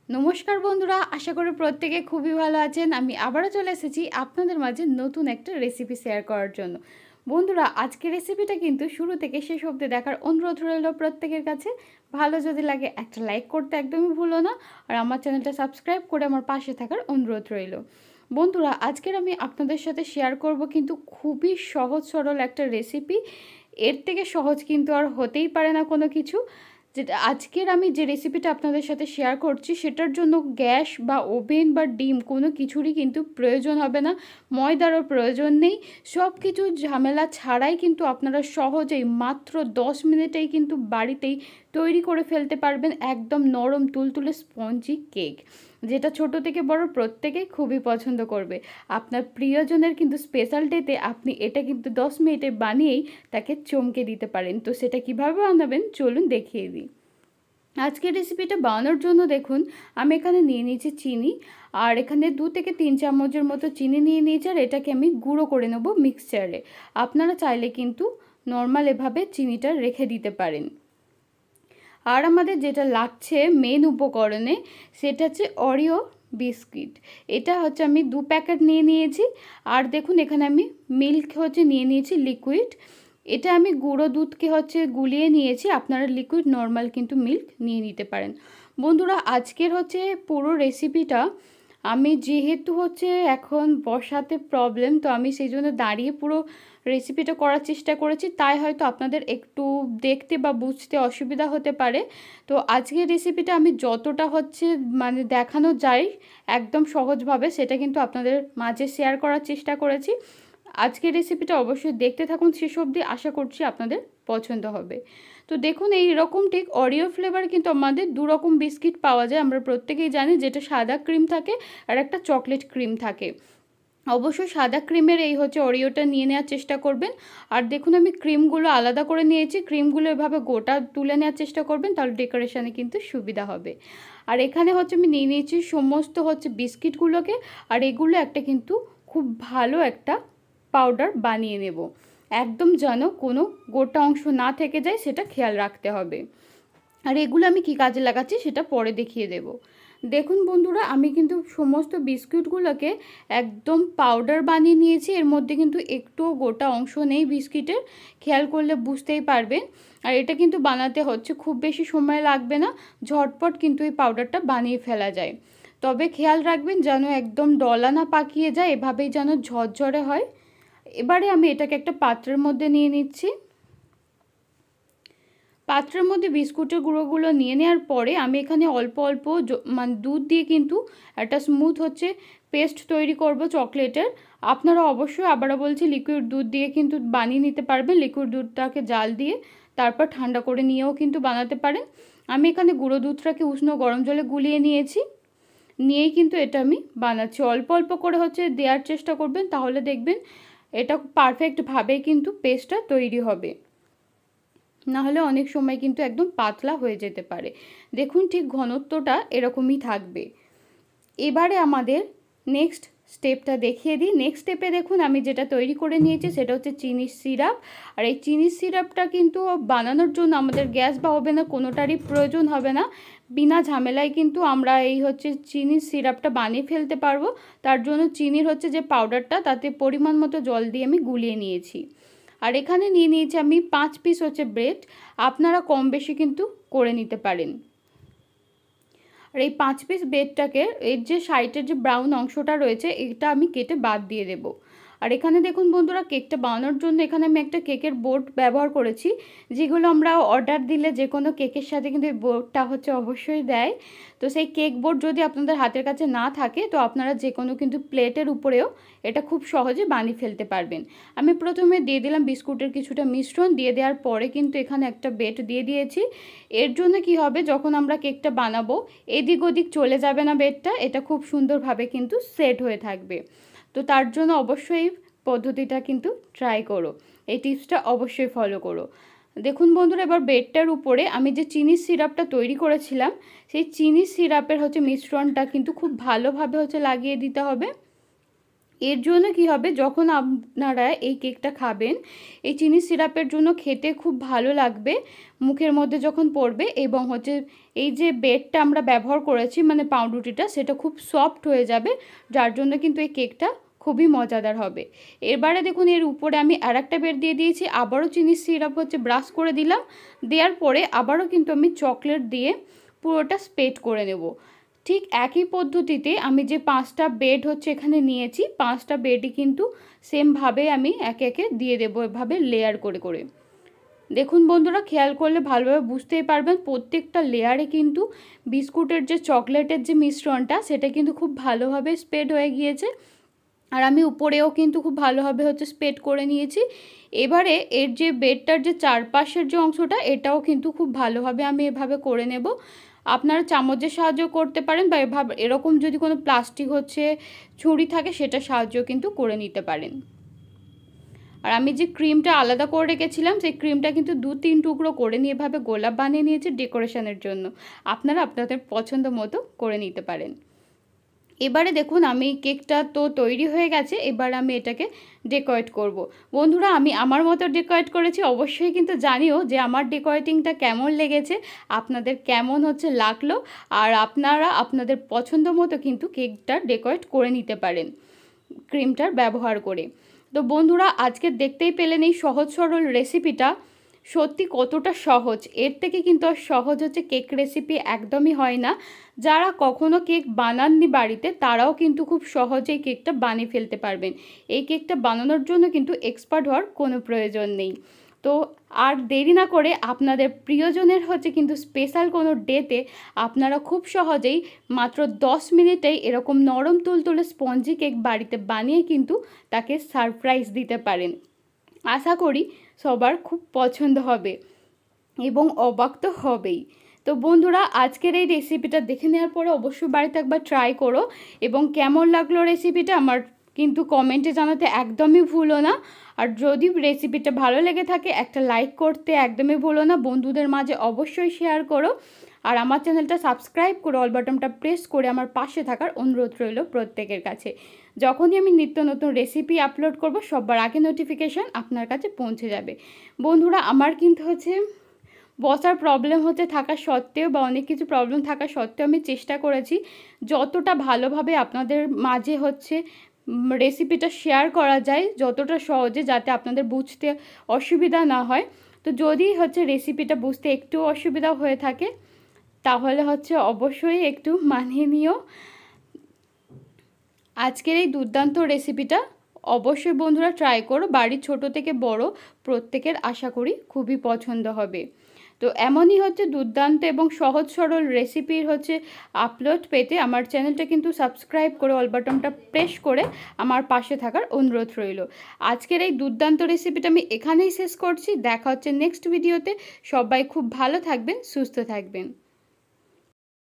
নমস্কার বন্ধুরা, আশা করি প্রত্যেকে খুবই ভালো আছেন। আমি আবারও চলে এসেছি আপনাদের মাঝে নতুন একটা রেসিপি শেয়ার করার জন্য। বন্ধুরা, আজকের রেসিপিটা কিন্তু শুরু থেকে শেষ অবধি দেখার অনুরোধ রইল প্রত্যেকের কাছে। ভালো যদি লাগে একটা লাইক করতে একদমই ভুলো না, আর আমার চ্যানেলটা সাবস্ক্রাইব করে আমার পাশে থাকার অনুরোধ রইল। বন্ধুরা, আজকের আমি আপনাদের সাথে শেয়ার করব কিন্তু খুবই সহজ সরল একটা রেসিপি। এর থেকে সহজ কিন্তু আর হতেই পারে না কোনো কিছু। যেটা আজকের আমি যে রেসিপিটা আপনাদের সাথে শেয়ার করছি, সেটার জন্য গ্যাস বা ওভেন বা ডিম কোনো কিছুরই কিন্তু প্রয়োজন হবে না, ময়দারও প্রয়োজন নেই। সব কিছু ঝামেলা ছাড়াই কিন্তু আপনারা সহজেই মাত্র 10 মিনিটেই কিন্তু বাড়িতেই তৈরি করে ফেলতে পারবেন একদম নরম তুলতুলে স্পঞ্জি কেক, যেটা ছোট থেকে বড় প্রত্যেকেই খুবই পছন্দ করবে। আপনার প্রিয়জনের কিন্তু স্পেশাল ডেতে আপনি এটা কিন্তু 10 মিনিটে বানিয়েই তাকে চমকে দিতে পারেন। তো সেটা কিভাবে বানাবেন চলুন দেখিয়ে দিই। আজকের রেসিপিটা বানানোর জন্য দেখুন, আমি এখানে নিয়ে নিয়েছি চিনি, আর এখানে 2 থেকে 3 চামচের মতো চিনি নিয়ে নিয়েছি, আর এটাকে আমি গুঁড়ো করে নেব মিক্সচারে। আপনারা চাইলে কিন্তু নর্মাল এভাবে চিনিটা রেখে দিতে পারেন। আর আমাদের যেটা লাগছে মেন উপকরণে, সেটা হচ্ছে অরিও বিস্কিট। এটা হচ্ছে আমি 2 প্যাকেট নিয়ে নিয়েছি। আর দেখুন, এখানে আমি মিল্ক হচ্ছে নিয়ে নিয়েছি লিকুইড। এটা আমি গুঁড়ো দুধকে হচ্ছে গুলিয়ে নিয়েছি, আপনারা লিকুইড নর্মাল কিন্তু মিল্ক নিয়ে নিতে পারেন। বন্ধুরা, আজকের হচ্ছে পুরো রেসিপিটা আমি যেহেতু হচ্ছে এখন বসাতে প্রবলেম, তো আমি সেই জন্য দাঁড়িয়ে পুরো রেসিপিটা করার চেষ্টা করেছি, তাই হয়তো আপনাদের একটু দেখতে বা বুঝতে অসুবিধা হতে পারে। তো আজকের রেসিপিটা আমি যতটা হচ্ছে মানে দেখানো যায় একদম সহজভাবে, সেটা কিন্তু আপনাদের মাঝে শেয়ার করার চেষ্টা করেছি। আজকের রেসিপিটা অবশ্যই দেখতে থাকুন শেষ অবধি, আশা করছি আপনাদের পছন্দ হবে। তো দেখুন, এই রকম ঠিক অরিও ফ্লেভার কিন্তু আমাদের 2 রকম বিস্কিট পাওয়া যায়, আমরা প্রত্যেকেই জানি, যেটা সাদা ক্রিম থাকে আর একটা চকলেট ক্রিম থাকে। অবশ্যই সাদা ক্রিমের এই হচ্ছে অরিওটা নিয়ে নেওয়ার চেষ্টা করবেন। আর দেখুন, আমি ক্রিমগুলো আলাদা করে নিয়েছি, ক্রিমগুলো এভাবে গোটা তুলে নেওয়ার চেষ্টা করবেন, তাহলে ডেকোরেশনে কিন্তু সুবিধা হবে। আর এখানে হচ্ছে আমি নিয়ে নিয়েছি সমস্ত হচ্ছে বিস্কিটগুলোকে, আর এগুলো একটা কিন্তু খুব ভালো একটা পাউডার বানিয়ে নেব। একদম যেন কোনো গোটা অংশ না থেকে যায় সেটা খেয়াল রাখতে হবে। আর এগুলো আমি কি কাজে লাগাচ্ছি সেটা পরে দেখিয়ে দেব। দেখুন বন্ধুরা, আমি কিন্তু সমস্ত বিস্কুটগুলোকে একদম পাউডার বানিয়ে নিয়েছি। এর মধ্যে কিন্তু একটুও গোটা অংশ নেই বিস্কিটের, খেয়াল করলে বুঝতেই পারবেন। আর এটা কিন্তু বানাতে হচ্ছে খুব বেশি সময় লাগবে না, ঝটপট কিন্তু এই পাউডারটা বানিয়ে ফেলা যায়। তবে খেয়াল রাখবেন যেন একদম ডলা না পাকিয়ে যায়, এভাবেই যেন ঝরঝরে হয়। এবারে আমি এটাকে একটা পাত্রের মধ্যে নিয়ে নিচ্ছি। পাত্রের মধ্যে বিস্কুটের গুঁড়োগুলো নিয়ে নেওয়ার পরে আমি এখানে অল্প অল্প মানে দুধ দিয়ে কিন্তু একটা স্মুথ হচ্ছে পেস্ট তৈরি করব চকলেটের। আপনারা অবশ্যই আবারও বলছি লিকুইড দুধ দিয়ে কিন্তু বানিয়ে নিতে পারবেন, লিকুইড দুধটাকে জাল দিয়ে তারপর ঠান্ডা করে নিয়েও কিন্তু বানাতে পারেন। আমি এখানে গুঁড়ো দুধটাকে উষ্ণ গরম জলে গুলিয়ে নিয়েছি, নিয়েই কিন্তু এটা আমি বানাচ্ছি। অল্প অল্প করে হচ্ছে দেওয়ার চেষ্টা করবেন, তাহলে দেখবেন এটা পারফেক্টভাবেই কিন্তু পেস্টটা তৈরি হবে, নাহলে অনেক সময় কিন্তু একদম পাতলা হয়ে যেতে পারে। দেখুন, ঠিক ঘনত্বটা এরকমই থাকবে। এবারে আমাদের নেক্সট স্টেপটা দেখিয়ে দিই। নেক্সট স্টেপে দেখুন, আমি যেটা তৈরি করে নিয়েছি সেটা হচ্ছে চিনির সিরাপ। আর এই চিনির সিরাপটা কিন্তু বানানোর জন্য আমাদের গ্যাস বা ওভেনের কোনোটারই প্রয়োজন হবে না, বিনা ঝামেলায় কিন্তু আমরা এই হচ্ছে চিনির সিরাপটা বানিয়ে ফেলতে পারবো। তার জন্য চিনির হচ্ছে যে পাউডারটা, তাতে পরিমাণ মতো জল দিয়ে আমি গুলিয়ে নিয়েছি। আর এখানে নিয়ে নিয়েছি আমি 5 পিস হচ্ছে ব্রেড, আপনারা কম বেশি কিন্তু করে নিতে পারেন। আর এই 5 পিস ব্রেডটাকে এর যে সাইডের যে ব্রাউন অংশটা রয়েছে এটা আমি কেটে বাদ দিয়ে দেব। আর এখানে দেখুন বন্ধুরা, কেকটা বানানোর জন্য এখানে আমি একটা কেকের বোর্ড ব্যবহার করেছি, যেগুলো আমরা অর্ডার দিলে যে কোনো কেকের সাথে কিন্তু এই বোর্ডটা হচ্ছে অবশ্যই দেয়। তো সেই কেক বোর্ড যদি আপনাদের হাতের কাছে না থাকে, তো আপনারা যে কোনো কিন্তু প্লেটের উপরেও এটা খুব সহজে বানিয়ে ফেলতে পারবেন। আমি প্রথমে দিয়ে দিলাম বিস্কুটের কিছুটা মিশ্রণ, দিয়ে দেওয়ার পরে কিন্তু এখানে একটা বেট দিয়ে দিয়েছি। এর জন্য কি হবে, যখন আমরা কেকটা বানাবো এদিক ওদিক চলে যাবে না বেডটা, এটা খুব সুন্দরভাবে কিন্তু সেট হয়ে থাকবে। তো তার জন্য অবশ্যই পদ্ধতিটা কিন্তু ট্রাই করো, এই টিপসটা অবশ্যই ফলো করো। দেখুন বন্ধুরা, এবার বেডটার উপরে আমি যে চিনির সিরাপটা তৈরি করেছিলাম, সেই চিনির সিরাপের হচ্ছে মিশ্রণটা কিন্তু খুব ভালোভাবে হচ্ছে লাগিয়ে দিতে হবে। এর জন্য কি হবে, যখন আপনারা এই কেকটা খাবেন, এই চিনি সিরাপের জন্য খেতে খুব ভালো লাগবে মুখের মধ্যে যখন পড়বে, এবং হচ্ছে এই যে বেডটা আমরা ব্যবহার করেছি মানে পাউরুটিটা, সেটা খুব সফট হয়ে যাবে, যার জন্য কিন্তু এই কেকটা খুবই মজাদার হবে। এবারে দেখুন এর উপরে আমি আর একটা বেড দিয়ে দিয়েছি, আবারও চিনির সিরাপ হচ্ছে ব্রাশ করে দিলাম, দেওয়ার পরে আবারও কিন্তু আমি চকলেট দিয়ে পুরোটা স্প্রেড করে নেব। ঠিক একই পদ্ধতিতে আমি যে 5টা বেড হচ্ছে এখানে নিয়েছি, 5টা বেডই কিন্তু সেমভাবে আমি একে একে দিয়ে দেবো, এভাবে লেয়ার করে করে। দেখুন বন্ধুরা, খেয়াল করলে ভালোভাবে বুঝতেই পারবেন প্রত্যেকটা লেয়ারে কিন্তু বিস্কুটের যে চকলেটের যে মিশ্রণটা সেটা কিন্তু খুব ভালোভাবে স্প্রেড হয়ে গিয়েছে, আর আমি উপরেও কিন্তু খুব ভালোভাবে হচ্ছে স্প্রেড করে নিয়েছি। এবারে এর যে বেডটার যে চারপাশের যে অংশটা, এটাও কিন্তু খুব ভালোভাবে আমি এভাবে করে নেব। আপনারা চামচের সাহায্য করতে পারেন, বা এভাবে এরকম যদি কোনো প্লাস্টিক হচ্ছে ছুরি থাকে সেটা সাহায্য কিন্তু করে নিতে পারেন। আর আমি যে ক্রিমটা আলাদা করে রেখেছিলাম সেই ক্রিমটা কিন্তু 2-3 টুকরো করে নিয়ে এভাবে গোলাপ বানিয়ে নিয়েছি ডেকোরেশনের জন্য। আপনারা আপনাদের পছন্দ মতো করে নিতে পারেন। এবারে দেখুন আমি কেকটা তো তৈরি হয়ে গেছে, এবার আমি এটাকে ডেকোরেট করব। বন্ধুরা, আমি আমার মতো ডেকোরেট করেছি, অবশ্যই কিন্তু জানিও যে আমার ডেকোরেটিংটা কেমন লেগেছে, আপনাদের কেমন হচ্ছে লাগলো, আর আপনারা আপনাদের পছন্দ মতো কিন্তু কেকটা ডেকোরেট করে নিতে পারেন ক্রিমটার ব্যবহার করে। তো বন্ধুরা, আজকে দেখতেই পেলেন এই সহজ সরল রেসিপিটা সত্যি কতটা সহজ। এর থেকে কিন্তু আর সহজ হচ্ছে কেক রেসিপি একদমই হয় না। যারা কখনো কেক বানাননি বাড়িতে তারাও কিন্তু খুব সহজেই কেকটা বানিয়ে ফেলতে পারবেন। এই কেকটা বানানোর জন্য কিন্তু এক্সপার্ট হওয়ার কোনো প্রয়োজন নেই। তো আর দেরি না করে আপনাদের প্রিয়জনের হচ্ছে কিন্তু স্পেশাল কোনো ডেতে আপনারা খুব সহজেই মাত্র 10 মিনিটেই এরকম নরম তুলতুলে স্পঞ্জি কেক বাড়িতে বানিয়ে কিন্তু তাকে সারপ্রাইজ দিতে পারেন। আশা করি সবার খুব পছন্দ হবে এবং অবাক তো হবেই। তো বন্ধুরা, আজকের এই রেসিপিটা দেখে নেওয়ার পরে অবশ্যই বাড়িতে একবার ট্রাই করো, এবং কেমন লাগলো রেসিপিটা আমার কিন্তু কমেন্টে জানাতে একদমই ভুলো না। আর যদি রেসিপিটা ভালো লেগে থাকে একটা লাইক করতে একদমই ভুলো না, বন্ধুদের মাঝে অবশ্যই শেয়ার করো, আর আমার চ্যানেলটা সাবস্ক্রাইব করে অল বাটনটা প্রেস করে আমার পাশে থাকার অনুরোধ রইল প্রত্যেকের কাছে। যখনই আমি নিত্য নতুন রেসিপি আপলোড করব সবার আগে নোটিফিকেশান আপনার কাছে পৌঁছে যাবে। বন্ধুরা, আমার কিন্তু হচ্ছে বসার প্রবলেম হচ্ছে থাকা সত্ত্বেও, বা অনেক কিছু প্রবলেম থাকা সত্ত্বেও আমি চেষ্টা করেছি যতটা ভালোভাবে আপনাদের মাঝে হচ্ছে রেসিপিটা শেয়ার করা যায়, যতটা সহজে, যাতে আপনাদের বুঝতে অসুবিধা না হয়। তো যদি হচ্ছে রেসিপিটা বুঝতে একটু অসুবিধা হয়ে থাকে তাহলে হচ্ছে অবশ্যই একটু মানিয়ে নিও। আজকের এই দুর্দান্ত রেসিপিটা অবশ্যই বন্ধুরা ট্রাই করো, বাড়ির ছোট থেকে বড় প্রত্যেকের আশা করি খুবই পছন্দ হবে। তো এমনই হচ্ছে দুর্দান্ত এবং সহজ সরল রেসিপির হচ্ছে আপলোড পেতে আমার চ্যানেলটা কিন্তু সাবস্ক্রাইব করে অল বাটনটা প্রেস করে আমার পাশে থাকার অনুরোধ রইল। আজকের এই দুর্দান্ত রেসিপিটা আমি এখানেই শেষ করছি, দেখা হচ্ছে নেক্সট ভিডিওতে। সবাই খুব ভালো থাকবেন, সুস্থ থাকবেন।